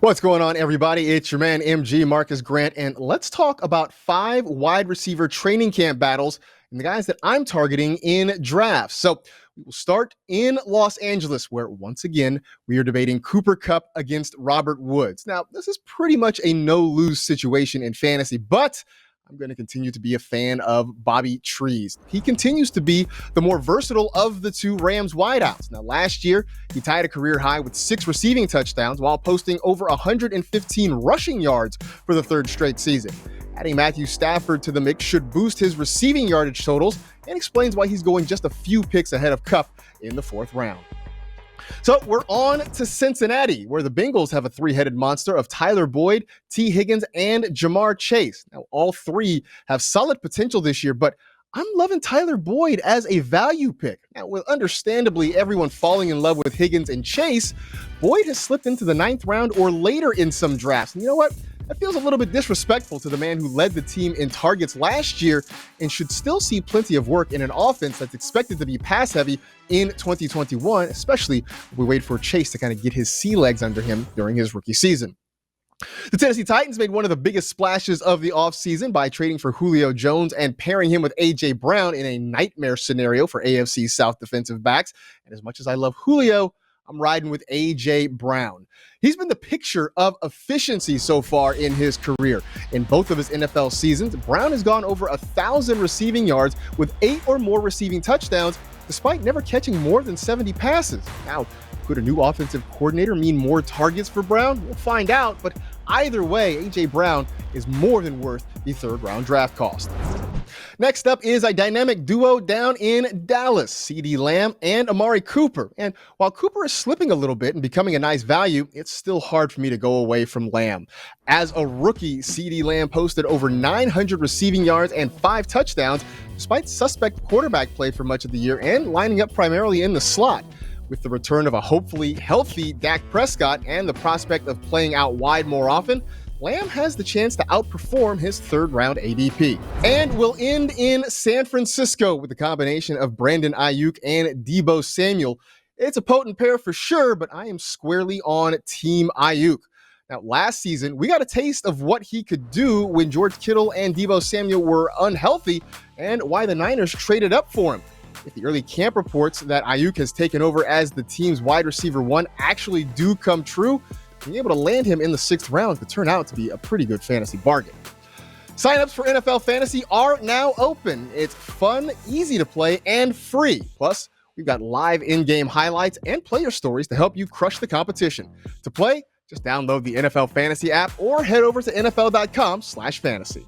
What's going on, everybody? It's your man, MG, Marcas Grant, and let's talk about 5 wide receiver training camp battles and the guys that I'm targeting in drafts. So we will start in Los Angeles, where once again, we are debating Cooper Kupp against Robert Woods. Now, this is pretty much a no-lose situation in fantasy, but I'm going to continue to be a fan of Bobby Trees. He continues to be the more versatile of the two Rams wideouts. Now, last year, he tied a career high with 6 receiving touchdowns while posting over 115 rushing yards for the third straight season. Adding Matthew Stafford to the mix should boost his receiving yardage totals and explains why he's going just a few picks ahead of Kupp in the 4th round. So we're on to Cincinnati, where the Bengals have a 3-headed monster of Tyler Boyd, T. Higgins, and Jamar Chase. Now, all 3 have solid potential this year, but I'm loving Tyler Boyd as a value pick. Now, with understandably everyone falling in love with Higgins and Chase, Boyd has slipped into the 9th round or later in some drafts. And you know what? That feels a little bit disrespectful to the man who led the team in targets last year and should still see plenty of work in an offense that's expected to be pass-heavy in 2021, especially if we wait for Chase to kind of get his sea legs under him during his rookie season. The Tennessee Titans made one of the biggest splashes of the offseason by trading for Julio Jones and pairing him with A.J. Brown in a nightmare scenario for AFC South defensive backs. And as much as I love Julio, I'm riding with A.J. Brown. He's been the picture of efficiency so far in his career. In both of his NFL seasons, Brown has gone over 1,000 receiving yards with 8 or more receiving touchdowns, despite never catching more than 70 passes. Now, could a new offensive coordinator mean more targets for Brown? We'll find out, but either way, A.J. Brown is more than worth the 3rd-round draft cost. Next up is a dynamic duo down in Dallas, CeeDee Lamb and Amari Cooper. And while Cooper is slipping a little bit and becoming a nice value, it's still hard for me to go away from Lamb. As a rookie, CeeDee Lamb posted over 900 receiving yards and 5 touchdowns, despite suspect quarterback play for much of the year and lining up primarily in the slot. With the return of a hopefully healthy Dak Prescott and the prospect of playing out wide more often, Lamb has the chance to outperform his 3rd-round ADP. And we'll end in San Francisco with the combination of Brandon Ayuk and Deebo Samuel. It's a potent pair for sure, but I am squarely on Team Ayuk. Now, last season, we got a taste of what he could do when George Kittle and Deebo Samuel were unhealthy and why the Niners traded up for him. If the early camp reports that Ayuk has taken over as the team's wide receiver 1 actually do come true, being able to land him in the 6th round could turn out to be a pretty good fantasy bargain. Signups for NFL Fantasy are now open. It's fun, easy to play, and free. Plus, we've got live in-game highlights and player stories to help you crush the competition. To play, just download the NFL Fantasy app or head over to NFL.com/fantasy.